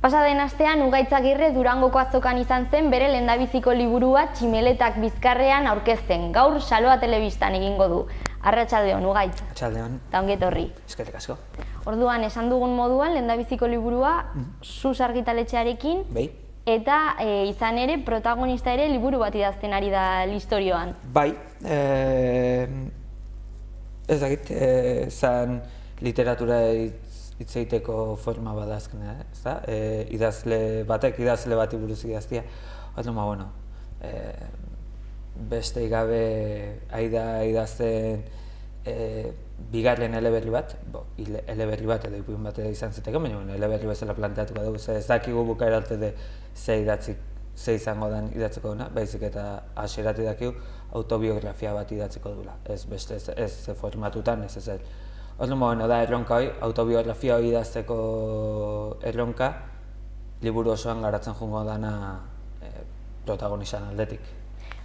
Pasa den astean Ugaitz Agirre Durangoko azokan izan zen bere lehendabiziko liburua Tximeletak bizkarrean aurkezten. Gaur Saloa Telebistan egingo du. Arratsaldeon Ugaitz. Arratsaldeon. Ta ongi etorri. Eskerrik asko. Orduan esan dugun moduan lehendabiziko liburua Sus argitaletxearekin Bai. eta izan ere protagonista ere liburu bat idazten ari da listorioan. Bai. Ez dakit, zan literatura hitz egiteko forma bada azkena, ezta? Idazle bati buruz idaztia. Orduan, bueno, beste gabe ari da idazten bigarren eleberri bat, eleberri bat edo ipuin bat izan ziteke, baina eleberri bezala planteatuko dugu, ez dakigu bukaera arte ze izango den idatzeko duna, baizik eta hasieratik dakigu autobiografia bat idatzeko dula, ez beste ez formatutan, ez. Orduan, bueno, da erronka hori, autobiografia hori idazteko erronka, liburu osoan garatzen joango dana protagonistan aldetik.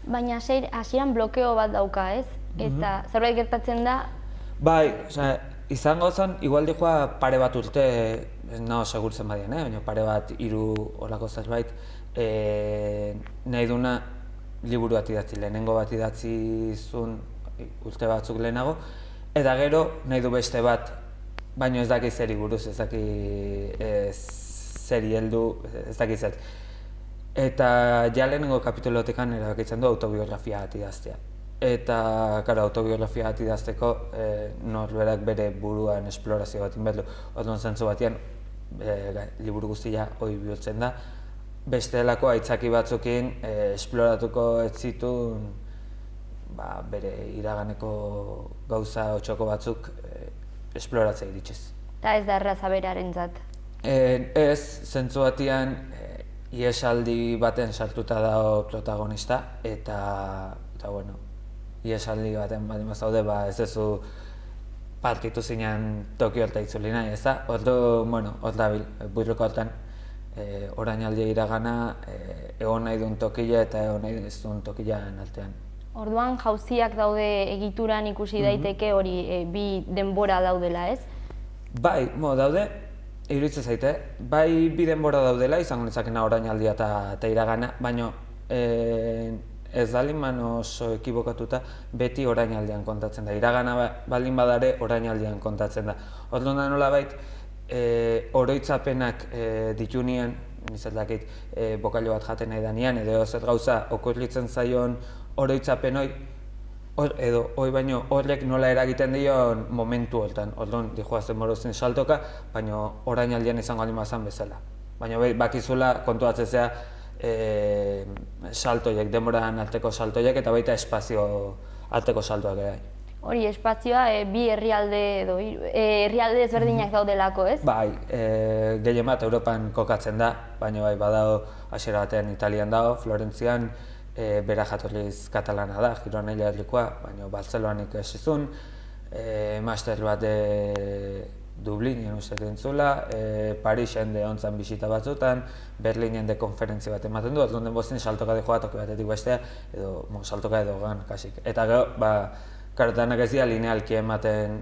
Baina hasieran blokeo bat dauka, ez? Eta zerbait gertatzen da? Bai, izango zen, igual dijoa pare bat urte, no segurtzen badian, baina pare bat, 3 horako zerbait, nahi duna liburu bat idatzi, lehenengo bat idatzi zuen urte batzuk lehenago, eta gero nahi du beste bat, baina ez daki zeri buruz, ez daki zeri heldu, ez daki zer. Eta ja lehenengo kapitulotekan erabakitzen du autobiografia bat idaztea. Eta, karo, autobiografia bat idazteko norberak bere buruan esplorazio bat inberdu. Orduan zentzu batean, liburu guztia hori bihurtzen da. Bestelako aitzaki batzukin esploratuko ez zituen bere iraganeko gauza otxoko batzuk esploratzea iritsiz. Eta ez da erraza berarentzat? Ez, zentzu batean iesaldi baten sartuta dago protagonista eta bueno, iesaldi baten baldin bazaude, ez duzu partitu zinean Tokio eta itzuli nahi, ez da? Ordu, bueno, hor dabil, buruko hortan, orainaldia iragana, egon nahi duen tokila eta egon nahi ez duen tokilaren artean. Orduan jauziak daude egituran ikusi daiteke hori bi denbora daudela, ez? Bai, daude, iruditzen zaite, bai bi denbora daudela, izango nezakena orainaldia eta iragana, baina ez daliman oso ekibokatuta beti orainaldian kontatzen da. Iragana baldin badare orainaldian kontatzen da. Orduan da nolabait, oroitzapenak ditunean, nizatakit bokailo bat jaten nahi danean, edo zer gauza okurritzen zaion oroitzapen hoi, edo hoi baino horrek nola eragiten dion momentu hortan. Orduan, dijoazen morozen saltoka, baina orainaldian izango alima zan bezala. Baina bakizula kontuatzea saltoiek, denboran arteko saltoiek eta baita espazio arteko saltoak ere. Hori, espazioa bi herrialde ezberdinak daudelako, ez? Bai, gehien bat Europan kokatzen da, baina bai badago hasiera batean Italian dago, Florentzian, bera jatorriz katalana da, Girona herrikoa, baina Bartzelonan ikasi zuen, master bat Dublinen uste dintzula, Parisen de ontzan bisita batzutan, Berlinen de konferentzia bat ematen du, orduan den bostin saltoka dijoa toki batetik bestea, edo saltoka edo gan kasik. Eta gero, karotanak ez dira linealki ematen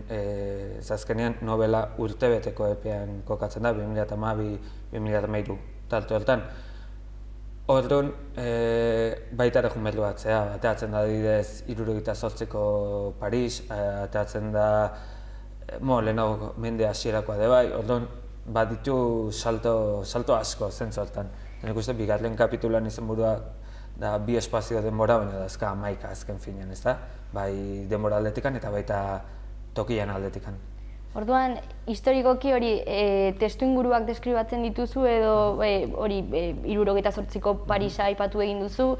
zazkenean novela urtebeteko epean kokatzen da, 2012-2013 tarte hortan. Orduan, baita ere junberdu batzea, ateatzen da adibidez 78ko Paris, ateatzen da lehenago mende hasierakoa de bai, orduan baditu salto asko zentzu hortan. Nik uste bigarren kapitulan izenburua da bi espazio denbora, baina da azka 11 azken finean, ez da? Bai denbora aldetikan eta baita tokian aldetikan. Orduan, historikoki hori testu inguruak deskribatzen dituzu edo hori 78ko Parisa aipatu egin duzu,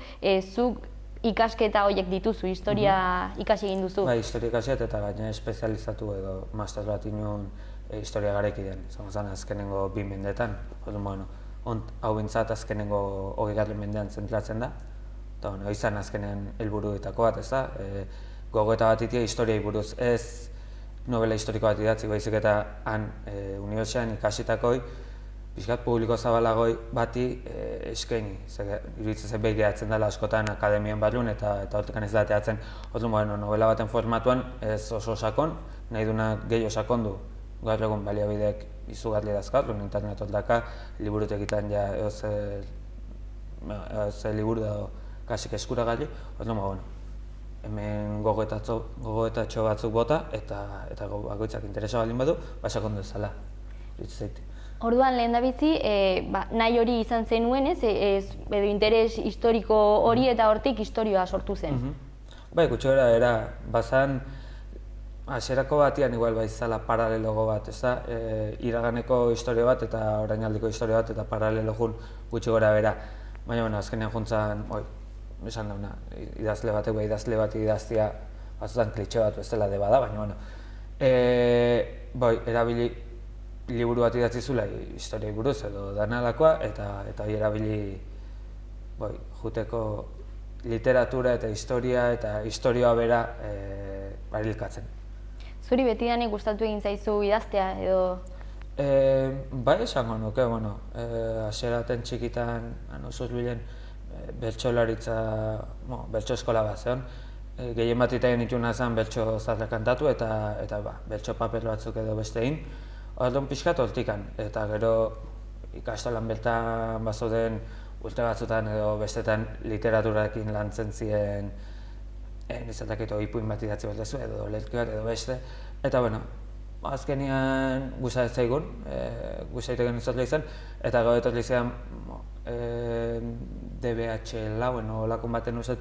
zuk ikasketa horiek dituzu, historia ikasi egin duzu? Bai, historia ikasi eta gaina espezializatu edo master bat inun historia garekidean, izango zen azkenengo 2 mendetan. Orduan, hau bintzat azkenengo 20. mendean zentratzen da, eta izan azkenean helburuetako bat, ez da? Gogoeta bat itia historiai buruz, ez novela historiko bat idatzi, baizik eta han unibertsitatean ikasitakoi, pixkat publiko zabalagoi bati eskaini. Iruditzen zen behi gehatzen dela askotan akademian barrun eta hortekan ez da teatzen. Orduan, novela baten formatuan ez oso sakon, nahi duna gehiago sakondu. Gaur egun baliabideek izugarri dazkat, internet daka, liburutegitan ja eoze liburu dago kasik eskuragarri, orduan, hemen gogoetatxo batzuk bota, eta bakoitzak interesa baldin badu, sakondu ezala, iruditzen zait. Orduan lehendabitzi, nahi hori izan zenuen, edo interes historiko hori eta hortik historioa sortu zen. Bai, gutxora era, bazan, hasierako batian igual baizala paralelogo bat, ez da? Iraganeko historio bat eta orainaldiko historio bat eta paralelo jun gutxi gora bera. Baina, azkenean juntzan, esan dauna, idazle batek idazle bat idaztia batzutan klitxe bat bestela de bada, baina, erabili liburu bat idatzi zula historiai buruz edo danalakoa, eta hori erabili juteko literatura eta historia eta historioa bera barilkatzen. Zuri betidanik gustatu egin zaizu idaztea edo? Bai esango nuke, hasieraten txikitan, Zuzbilen bertsolaritza, bertso eskola bat zeon. Gehien bat itaien ituna zen bertso zarra kantatu eta bertso paper batzuk edo beste egin. Orduan pixkat hortikan, eta gero ikastolan bertan bazoden urte batzutan edo bestetan literaturarekin lantzen ziren izatakito ipuin bat idatzi bat lezu edo lehki bat edo beste. Eta azkenean gustatzen zaigun, gustatzen izatea izan, eta gero etorri izan DBH lauen olakon baten uzet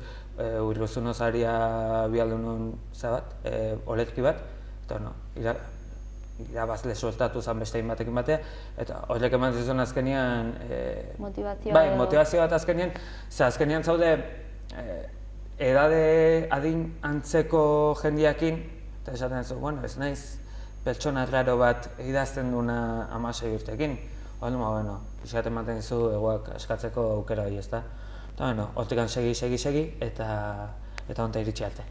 Urruzuno Zaria bialdunun zabat, oletki bat, eta irabazle sueltatu zen beste batekin batea, eta horrek eman zizun azkenean motivazio bat azkenean, ze azkenean zaude edade adin antzeko jendiakin, eta esaten zu, ez naiz pertsona raro bat idazten duna 16 urtekin, pixkat ematen dizu egoak askatzeko aukera hori, ezta? Eta hortikan segi, eta honta iritsi arte.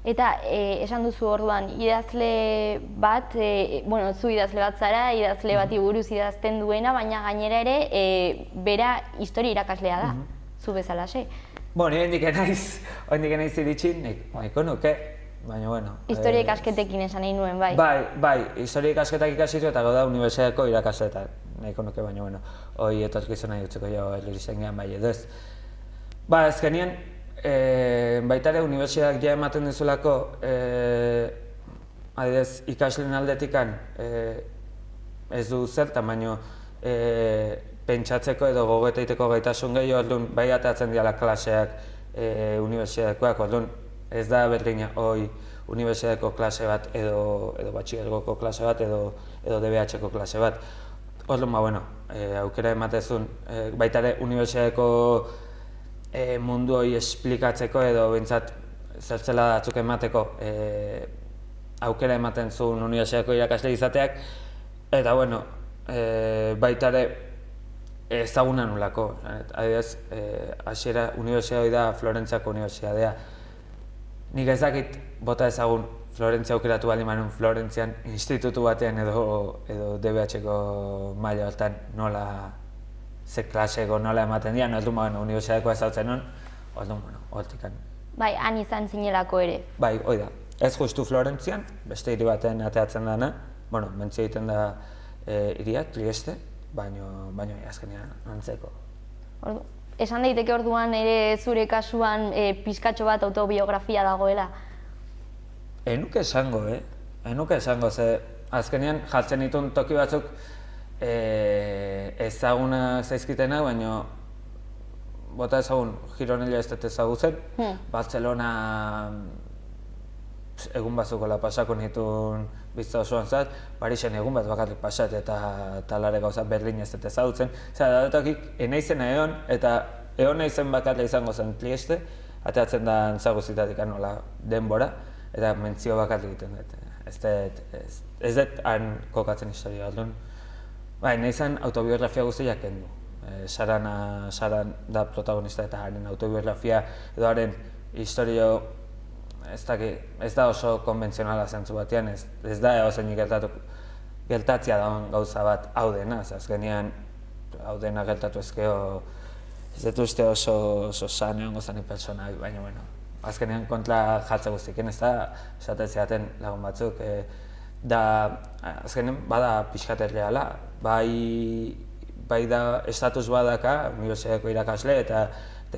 Eta esan duzu orduan, idazle bat, zu idazle bat zara, idazle bati buruz idazten duena, baina gainera ere bera historia irakaslea da, zu bezalaxe. Hendik enaiz iritsi, nahiko nuke, baina Historia ikasketekin esan nahi nuen, bai? Bai, historia ikasketak ikasitu eta gauda unibertsitateko irakasleetan, nahiko nuke, baina hori etorkizuna jutzeko jo erlizen gehan bai edo ez. Azkenean, baita ere unibertsitateak ja ematen dizulako adidez ikasleen aldetikan ez du zertan, baina pentsatzeko edo gogoeta egiteko gaitasun gehiago, orduan bai atatzen diala klaseak unibertsitatekoak, orduan ez da berdina hoi unibertsitateko klase bat edo batxilergoko klase bat edo DBH-ko klase bat. Orduan, aukera ematezun baita ere unibertsitateko mundu hori esplikatzeko edo bintzat zertzela datzuk emateko aukera ematen zuen unibertsitateko irakasle izateak, eta baita ere ezaguna nulako. Adibidez, hasiera unibertsitate hori da Florentziako unibertsitatea. Nik ez dakit bota ezagun Florentzia aukeratu baldin manun Florentzian institutu batean edo DBH-ko maila hortan nola ze klaseko nola ematen dian, orduan unibertsitatekoa ezautzen non, orduan hortikan. Bai, han izan zinelako ere. Bai, hoi da. Ez justu Florentzian, beste hiri baten ateatzen dana, mentzio egiten da hiriak, Trieste, baina azkenean antzeko. Esan daiteke orduan ere zure kasuan pizkatxo bat autobiografia dagoela? Enuke esango, ze azkenean jartzen ditun toki batzuk ezagunak zaizkitenak, baina bota ezagun Gironella ez dut ezagutzen, Bartzelona egun batzukola pasako nituen bizitza osoan zat, Parisen egun bat bakarrik pasat eta talare gauza Berlin ez dut ezagutzen. Zara, datakik enaizena egon, eta egon naizen bakarra izango zen Trieste, ateatzen da zaguzitatik nola denbora, eta mentzio bakarrik egiten dut. Ez dut han kokatzen historia aldun. Naizen autobiografia guztiak kendu. Saran da protagonista eta haren autobiografia edo haren historio ez da oso konbentzionala zentzu batean, ez da egozenik gertatzea dagoen gauza bat hau dena, azkenean hau dena gertatu ezkeo ez dut uste oso sane hongo zanik personak, baina azkenean kontra jartze guztiken, ez da esaten zeaten lagun batzuk Da, azkenen, bada pixkat erreala, bai da estatus badaka, unibertsitateko irakasle eta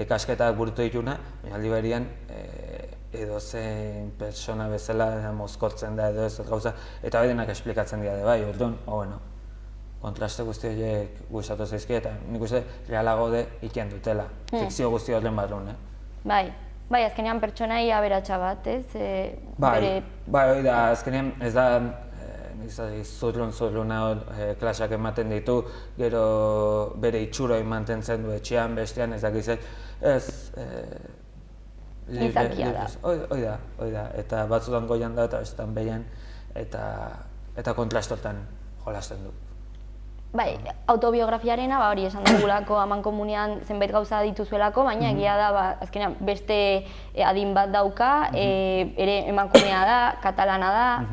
ikasketak burutu dituna, baina aldi berean edozein pertsona bezala mozkortzen da edo ez gauza, eta bai denak esplikatzen dira bai, orduan, bueno, kontraste guzti horiek gustatu zaizki eta nik uste realago de iken dutela, fikzio guzti horren barrun, Bai, azkenean pertsonai aberatsa bat, ez? Bai, hori da, azkenean ez da zurruna klaseak ematen ditu, gero bere itxuroi mantentzen du etxean, bestean, ez dakiz, ez... Gizakia da. Hoi da, eta batzutan goian da eta bestetan behian, eta kontrastotan jolasten du. Bai, autobiografiarena, hori esan dugulako amankomunean zenbait gauza dituzuelako, baina egia da, azkenean beste adin bat dauka, ere emakumea da, katalana da,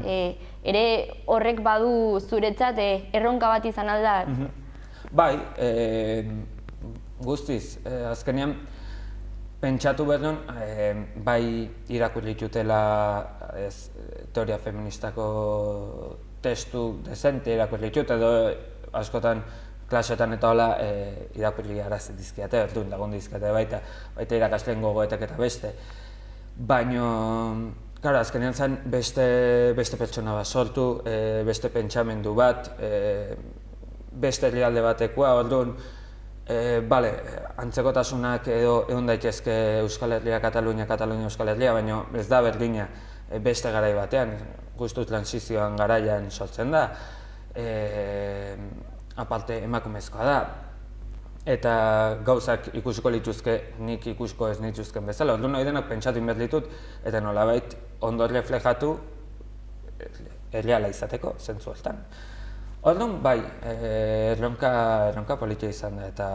ere horrek badu zuretzat erronka bat izan alda? Bai, guztiz, azkenean pentsatu behar duen, bai irakurri ditutela teoria feministako testu dezente irakurri ditut, edo askotan klasetan eta hola irakurri arazi dizkiate, orduan lagun dizkiate baita irakasleen gogoetak eta beste. Baina, claro, azkenean zen beste pertsona bat sortu, beste pentsamendu bat, beste herrialde batekoa, orduan, antzekotasunak egon daitezke Euskal Herria, Katalunia, Euskal Herria, baina ez da berdina beste garai batean, justu transizioan garaian sortzen da, aparte emakumezkoa da, eta gauzak ikusiko lituzke nik ikusko ez nituzken bezala, orduan hori denak pentsatu inbert ditut, eta nolabait ondo reflejatu erreala izateko, zentzu hortan. Orduan, bai, erronka politia izan da,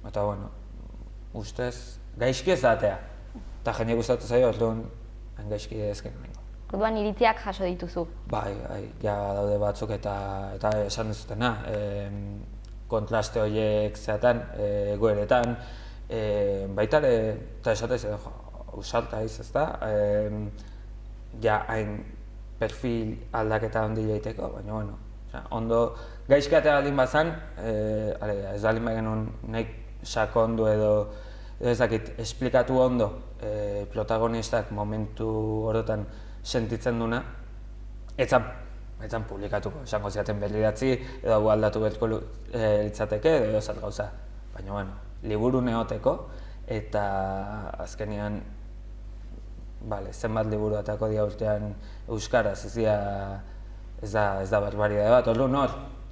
eta bueno, ustez, gaizki ez datea, eta jende gustatu zaio, orduan, gaizki ezken nengo. Orduan iritziak jaso dituzu? Bai, ja daude batzuk eta esan duzutena, kontraste horiek zeatan, egoeretan, baita ere, eta esatez, usalta ezta, ja hain perfil aldaketa handi jaiteko, baina bueno, ondo gaizkatea baldin bazan, ez baldin bagenuen nahi sakondu edo ez dakit, esplikatu ondo protagonistak momentu horotan sentitzen duna, etzan publikatuko, esango ziaten berri datzi, edo hau aldatu beharko litzateke, edo zat gauza. Baina, bueno, liburu neoteko, eta azkenean, zenbat liburu atako dia urtean euskaraz, ez da barbaridade bat, orduan hor,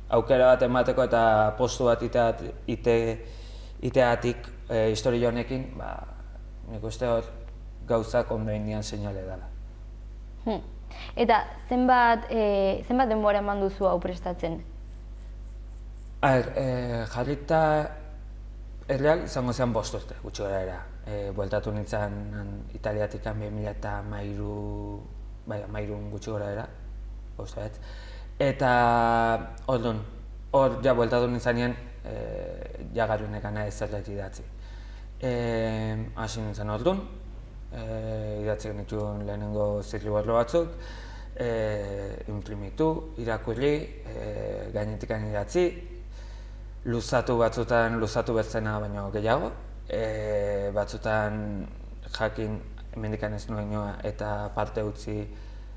aukera bat emateko eta postu bat iteatik historia honekin, nik uste hor gauzak ondo indian seinale dela. Eta zenbat denbora eman duzu hau prestatzen? Jarrita erreal izango zen 5 urte, gutxi gara era. Bueltatu nintzen Italiatik 2013 gutxi gara era, eta orduan, hor ja bueltatu nintzenean Garuinekana ezerlet idatzi. Hasi nintzen orduan, idatzi genituen lehenengo zirriborro batzuk, imprimitu, irakurri, gainetikan idatzi, luzatu bertzena baino gehiago, batzutan jakin hemendikan ez nuen inoa eta parte utzi,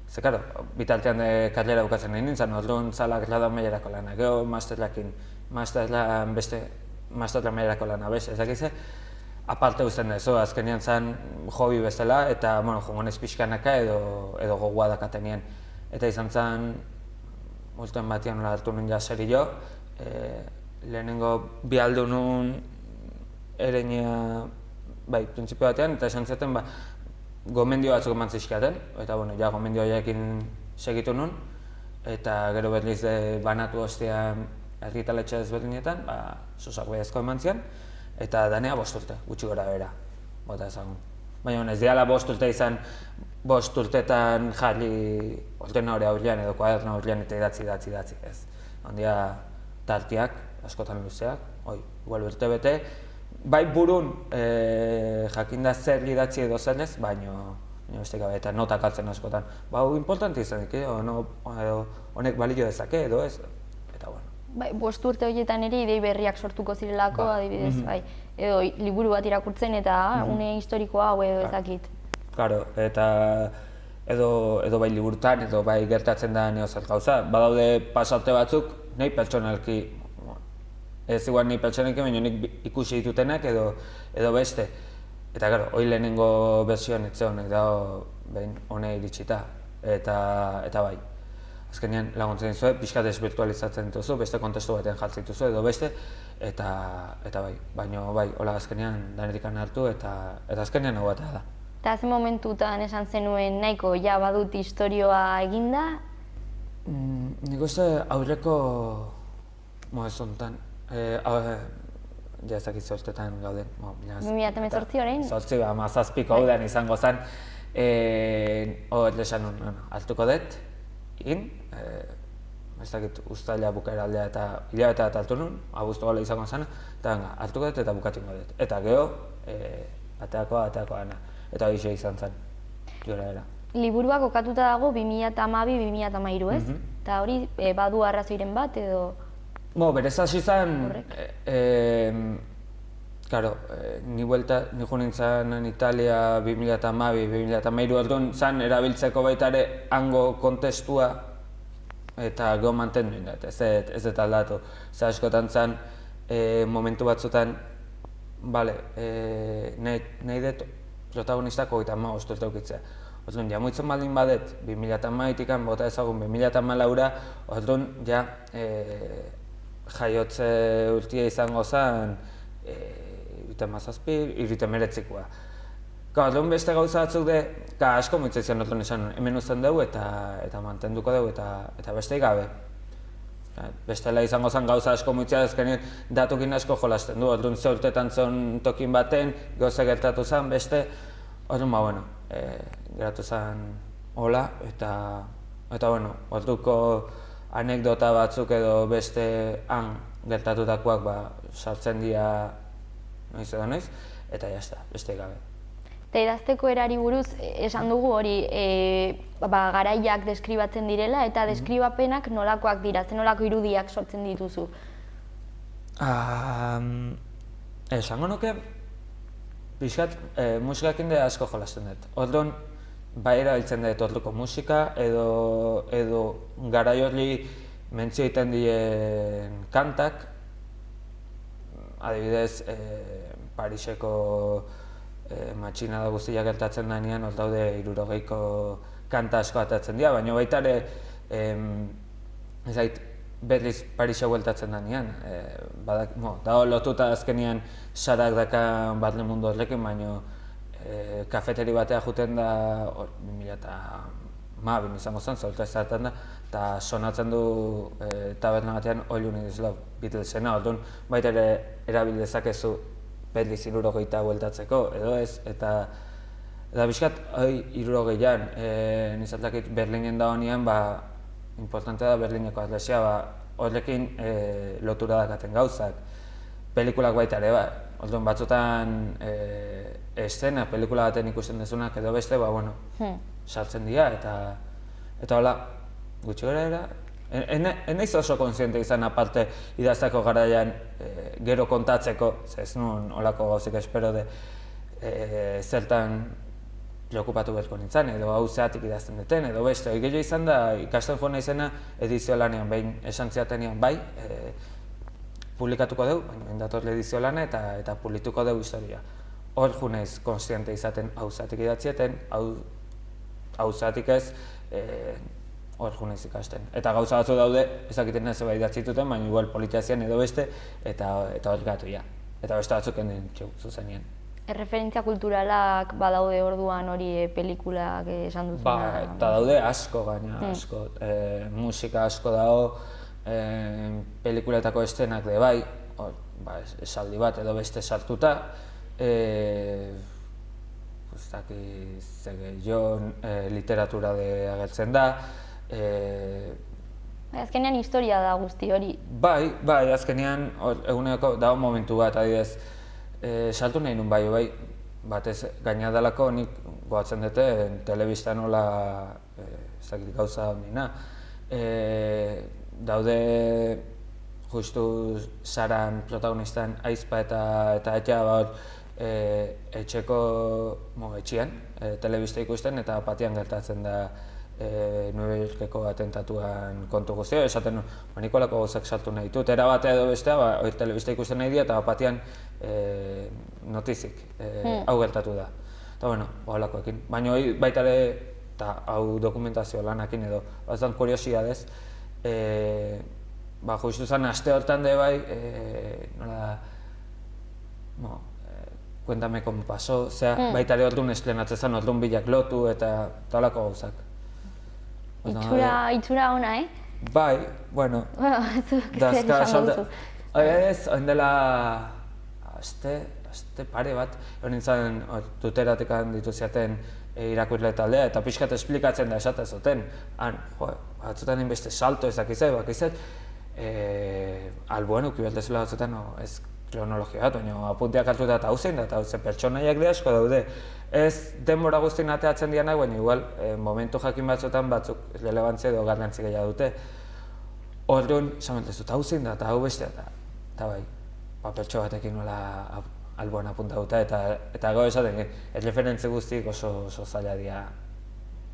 ze karo, bitartean karriera bukatzen nahi nintzen, orduan zala grada mailerako lana, gero masterla mailerako lana, ez dakize, aparte uzten da, azkenean zen hobi bezala eta jongonez pixkanaka edo gogoa dakatenien. Eta izan zen, multuen batian nola hartu nuen jaseri jo, lehenengo bi aldu nuen ereinea, printzipio batean, eta esan zaten, gomendio batzuk eman zizkaten, eta gomendio horiekin segitu nuen, eta gero berriz banatu ostean argitaletxe ezberdinetan, sosak behazko eman zian, eta danea 5 urte, gutxi gora bera, bota ezagun. Baina ez diala 5 urte izan, 5 urtetan jarri ordena hori aurrean edo kuaderno aurrean eta idatzi, ez. Ondia tartiak, askotan luzeak, igual urte bete, bai burun jakinda zer idatzi edo zer ez, baina baina beste gabe, eta notak altzen askotan. Ba, hau importante izanik, edo honek balio dezake, edo ez, eta bueno. Bai, 5 urte horietan ere idei berriak sortuko zirelako, adibidez, bai, edo liburu bat irakurtzen eta une historikoa hau edo ezakit. Claro, eta edo bai liburutan, edo bai gertatzen da neozer gauza. Badaude pasarte batzuk, nahi pertsonalki, ez igual nahi pertsonalki, baina nik ikusi ditutenak edo beste. Eta gero, hori lehenengo bersioan etxe honek dago behin hone iritsita, eta bai. Azkenean laguntzen dizue, pixka desbirtualizatzen dituzu, beste kontestu batean jartzen dituzu edo beste, eta bai, baina bai, hola azkenean danetikan hartu eta azkenean hau batea da. Eta ze momentutan esan zenuen nahiko, ja badut istorioa eginda? Nik uste aurreko, ez honetan, ja ez dakit zortetan gauden. 2018 orain? Zortzi, 17ko hau den izango zen. Hor esan nuen, hartuko dut, ez dakit uztaila bukaeraldea eta hilabete bat hartu nuen, abuztu gala izango zen, eta hartuko dut eta bukatuko dut. Eta gero, ateakoa ana, eta hori izan zen, jora era. Liburua kokatuta dago 2012-2013, ez? Eta hori badu arrazoiren bat edo... Berez hasi zen, ni jo nintzen Italia 2012-2013 orduan zen erabiltzeko baita ere hango kontestua eta gero mantendu indat, ez dut aldatu. Zer askotan zen, momentu batzutan, nahi dut protagonistak 35 urte eukitzea. Orduan, ja muitzen baldin badet, 2012-tik bota ezagun 2014-ra, orduan, ja, jaiotze urtia izango zen, 2017-2019. Orduan beste gauza batzuk de, asko muitzen zian orduan esan, hemen uzten dugu eta mantenduko dugu eta beste gabe. Bestela izango zen gauza asko muitzea azkenean datukin asko jolasten du, orduan ze urtetan zen tokin baten, gauza gertatu zen beste, orduan geratu zen hola eta orduko anekdota batzuk edo beste han gertatutakoak sartzen dira noiz edo noiz, eta jazta, beste gabe. Eta idazteko erari buruz esan dugu hori garaiak deskribatzen direla eta deskribapenak nolakoak dira, zen nolako irudiak sortzen dituzu? Esango nuke, pixkat musikakin de asko jolasten dut. Orduan, bai erabiltzen dut orduko musika edo garai hori mentzio egiten dien kantak, adibidez, Pariseko matxinada guztia gertatzen denean, hor daude 60ko kanta asko atatzen dira, baina baita ere, berriz Parisa bueltatzen denean, dago lotuta azkenean sarak dakan barne mundu horrekin, baina kafeteri batea juten da 2012 izango zen, zorta izaten da, eta sonatzen du taberna batean All You Need Is Love Beatlesena, orduan baita ere erabil dezakezu berriz 60 bueltatzeko, edo ez, eta bizkat, 60an, nizatakit Berlinen da honean, importante da Berlineko atlesia, horrekin lotura dakaten gauzak, pelikulak baita ere, orduan batzutan eszena, pelikula baten ikusten dezunak edo beste, sartzen dira, eta hola, gutxi gara era, naiz oso kontziente izan aparte idazteko garaian gero kontatzeko, ez nuen holako gauzik espero de zertan preokupatu beharko nintzen, edo hau zeatik idazten duten, edo beste. Gehiago izan da, ikasten joan izena edizio lanean, behin esan ziatenean bai, publikatuko dugu, baina indatorle edizio lana eta publituko dugu historia. Hor junez kontziente izaten hau zeatik idatzieten, hau zeatik ez, hor junez ikasten. Eta gauza batzu daude, ezakiten ez bai idatzituten, baina igual politiazian edo beste, eta hor gatu ja. Eta beste batzuk enden zuzenien. Erreferentzia kulturalak badaude orduan hori pelikulak esan duzuna? Eta daude asko gaina, asko. Musika asko dago, pelikuletako estenak de bai, esaldi bat edo beste sartuta. Literatura agertzen da. Azkenean historia da guzti hori. Bai, azkenean eguneko dago momentu bat, adibidez, saltu nahi nun bai, batez gaina dalako nik goatzen dute telebistan nola ezakit gauza honena. Daude justu Saran protagonistan aizpa eta aita bat etxean, telebista ikusten eta batean gertatzen da New Yorkeko atentatuan kontu guztia, esaten nik olako gauzak sartu nahi ditut, era batea edo bestea, telebista ikusten nahi dira eta batean notizik hau gertatu da. Eta bueno, olakoekin, baina baita ere, eta hau dokumentazio lanakin edo, bazan kuriosidadez, justu zen aste hortan de bai, nola, Cuéntame cómo pasó, baita ere orduan estrenatzen zen, orduan bilak lotu eta holako gauzak. Itxura ona, Bai, bueno, dazka esango ez, oin dela aste pare bat, hori nintzen tuteratekan dituziaten irakurle taldea, eta pixkat esplikatzen da esaten zuten, batzutan inbeste salto ezakizet, alboen ukibeltezula batzutan, ez kronologia bat, baina apunteak hartuta eta hauzein da, eta hauze pertsonaiak de asko daude. Ez denbora guztien ateatzen dianak, baina igual momentu jakin batzutan batzuk relevantzia edo garrantzi gehiago dute. Orduan, sameltezu, eta hauzein da, eta hau bestea, eta bai, pertso batekin nola alboan apunta eta gau esaten, erreferentzi guztiek oso zaila dira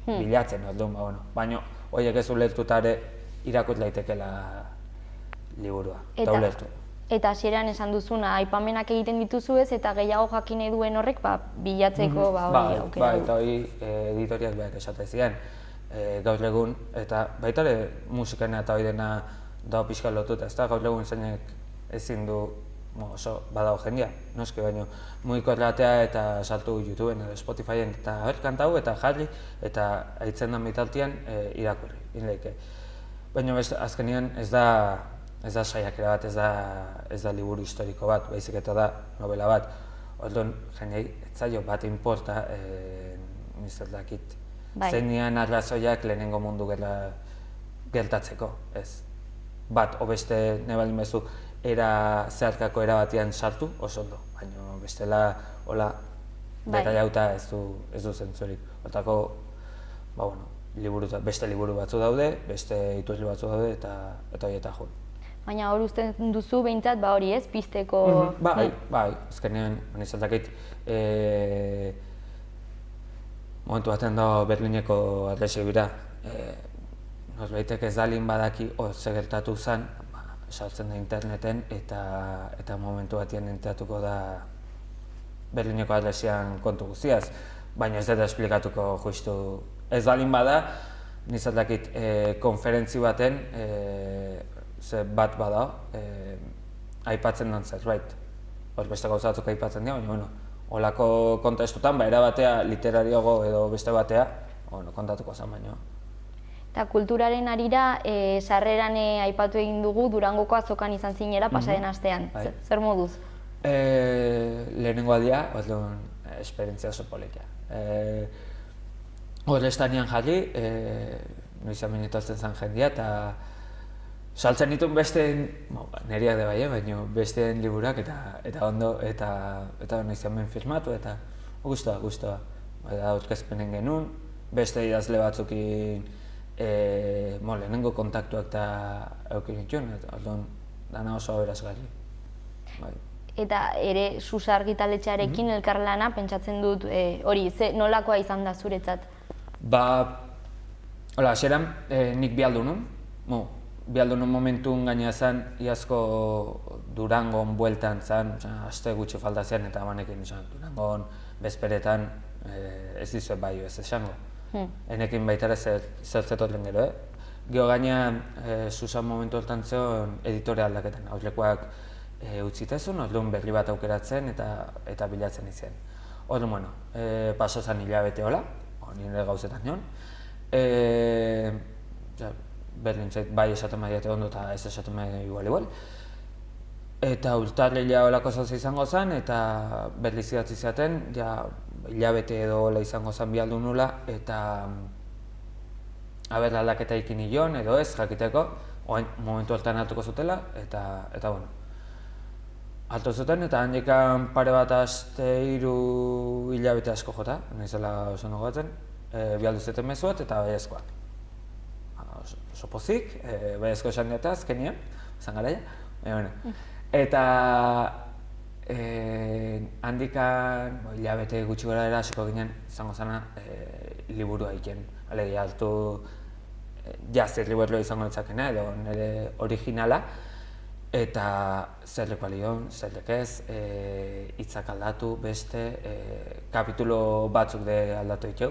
bilatzen, orduan, baina horiek ez ulertuta ere irakurri daitekela liburua, eta ulertu. Eta hasieran esan duzuna, aipamenak egiten dituzu ez, eta gehiago jakin nahi duen horrek bilatzeko hori aukera. Bai, eta hori editoriak behar esaten ziren gaur egun, eta baita ere musikena eta hori dena dago pixka lotuta, ez da gaur egun zeinek ezin du oso badago jendia, noski baino mugiko erratea eta saltu YouTubeen edo Spotifyen eta hor kantau eta jarri eta aitzen den bitartean irakurri, inleike. Baina azkenean ez da saiakera bat, ez da liburu historiko bat, baizik eta da novela bat. Orduan, jendei, ez zaio bat inporta, dakit, zeinean arrazoiak lehenengo mundu gertatzeko, ez. Bat, o beste nebaldin bezu, zeharkako era batian sartu, oso ondo, baina bestela, hola, detaiauta ez du zentzurik. Hortako, beste liburu batzu daude, beste iturri batzu daude, eta horieta joan. Baina hor usten duzu behintzat, hori ez, pizteko... Bai, ezkenean, izaldakit, momentu baten da Berlineko adresi bira, norbaitek ez dalin badaki hor gertatu zen, sartzen da interneten eta momentu batien enteratuko da Berlineko adresian kontu guztiaz, baina ez dut esplikatuko justu ez dalin bada, nizaldakit konferentzi baten bat bada, aipatzen den zerbait. Hor beste gauzatzuk aipatzen dira, baina holako kontestutan, era batea literarioago edo beste batea, kontatuko zen baino. Eta kulturaren arira, sarreran aipatu egin dugu Durangoko azokan izan zinera pasaren astean. Zer moduz? Lehenengo aldia, esperientzia oso politia. Hor estanian jarri, noiz amenitoltzen zen jendia, eta saltzen dituen besteen, niriak de bai, baina besteen liburak eta ondo, eta noiz hemen firmatu, eta guztua. Aurkezpenen genuen, beste idazle batzukin lehenengo kontaktuak eta eukin dituen, orduan dana oso aberazgarri. Eta ere Susa argitaletxearekin elkarlana pentsatzen dut hori, nolakoa izan da zuretzat? Hasieran nik bihaldunun, bihaldunun momentun gaina zen iazko Durangon bueltan zen, aste gutxi falta zian eta banekin Durangon bezperetan ez dizuet bai ez esango. Enekin baita ere zertzetoten gero, Gero gaina Susan momentu hortan zeon editore aldaketan, aurrekoak utzitezun, orduan berri bat aukeratzen eta bilatzen izan. Orduan, paso zen hilabete hola, nire gauzetan nion. Berdin zait, bai esaten maiate ondo eta ez esaten maiate igual. Eta urtarrila holako zoz izango zen, eta berriz idatzi zaten, hilabete edo hola izango zen bialdu nula, eta aldaketa ikin nion edo ez jakiteko, momentu hortan hartuko zutela, eta bueno. Hartu zuten eta handikan pare bat aste 3 hilabete asko jota, naizela oso ondo gogoratzen, bialdu zuten mezuet eta baiezkoak. Oso pozik, baiezko esan diata azkenean, izan garaia, bueno. Eta handikan hilabete gutxi gora hasiko ginen izango zena liburua egiten. Alegia hartu zer liburua izango litzakena edo nire originala. Eta zer leku alion, zer lekez, hitzak aldatu, beste, kapitulo batzuk de aldatu ditu.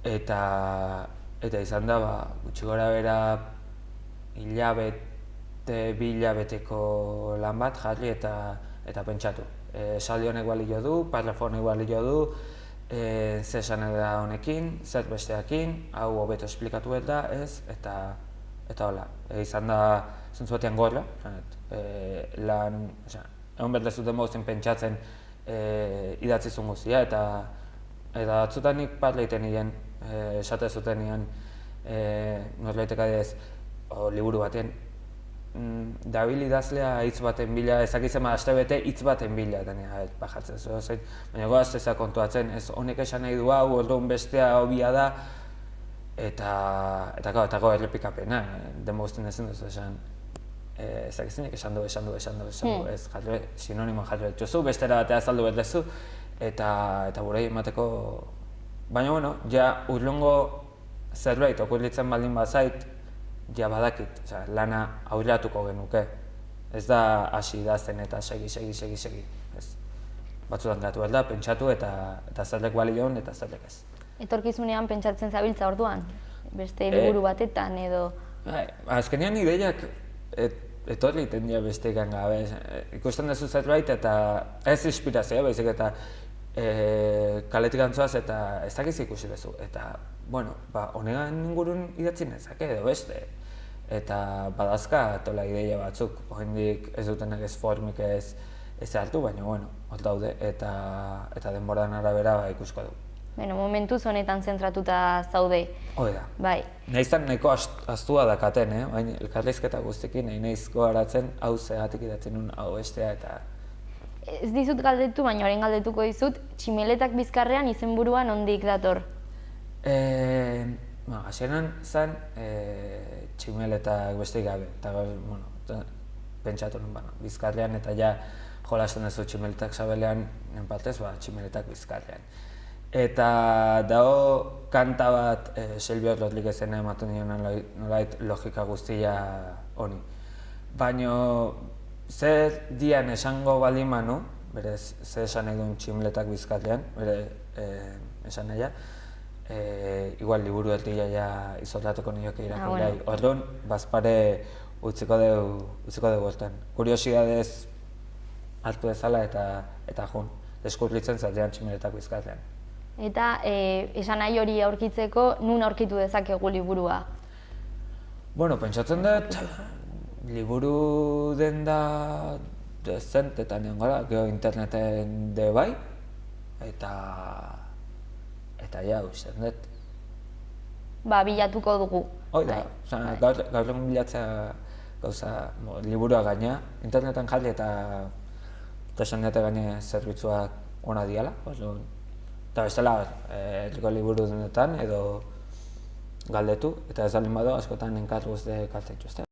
Eta izan da, gutxi gora bera bi hilabeteko lan bat jarri eta pentsatu. Esaldi honek balio du, parrafo honek balio du, zer esan da honekin, zer besteakin, hau hobeto esplikatu eta ez, eta hola. Izan da, zentzu batean gorra, egon behar dezuten bauzen pentsatzen idatzizun guztia, eta batzutan nik bat lehiten nien, esate zuten nien, norbaitek adibidez, liburu batean, dabil idazlea hitz baten bila, ezakitzen astebete hitz baten bila, eta nire bajatzen zuen, baina goazteza kontuatzen, ez honek esan nahi du hau, orduan bestea hobia da, eta errepikapena, denbo guztien ezin duzu esan, ezakizinek esan du, ez jarri, sinonimoan jarri betuzu, bestera batea azaldu berdezu, eta burei emateko, baina bueno, ja urrungo zerbait okurritzen baldin bazait, ja badakit, lana aurreratuko genuke, ez da hasi idazten eta segi, ez. Batzutan gatu behar da, pentsatu eta zerlek balion eta zerlek ez. Etorkizunean pentsatzen zabiltza orduan? Beste liburu batetan edo... Azkenean ideiak etorri iten dira besteekan gabe. Ikusten duzu zerbait eta ez inspirazioa, baizik eta kaletik antzoaz eta ez dakiz ikusi duzu. Eta, bueno, honegan ingurun idatzi nezake edo beste. Eta badazka tola ideia batzuk, oraindik ez dutenak ez formik ez hartu, baina, bueno, hor daude eta denboran arabera ikusko du. Bueno, momentuz honetan zentratuta zaude. Hoi da. Bai. Naiztan nahiko astua dakaten, baina elkarrizketa guztiekin nahi naiz gogaratzen hau zegatik idatzen nun hau bestea eta... Ez dizut galdetu, baina orain galdetuko dizut, Tximeletak Bizkarrean izenburua nondik dator? Hasieran zen tximeletak besterik gabe, eta pentsatu nun Bizkarrean eta ja jolasten duzu tximeletak sabelean, nien partez, tximeletak Bizkarrean. Eta dago kanta bat Silvio Rodriguezen ematen dion nolait logika guztia honi. Baina zer dian esango baldin manu, berez zer esan nahi duen tximeletak Bizkarrean, bere esan nahi, igual liburu erdia ja izolatuko nioke irakurgai. Orduan, bazpare utziko dugu hortan. Kuriosidadez hartu dezala eta jun, deskurritzen zatean tximeletak Bizkarrean. Eta esan nahi hori aurkitzeko, nun aurkitu dezakegu liburua? Bueno, pentsatzen dut, liburu denda dezentetan egon gara, gero interneten de bai, eta ja, usten dut. Bilatuko dugu. Hoi da, gaur egun bilatzea gauza, liburua gaina, interneten jarri eta esan dute gaine zerbitzuak ona diala, eta bestela, herriko liburu denetan edo galdetu, eta ez dalin bado askotan enkarguz de kartzaituzte.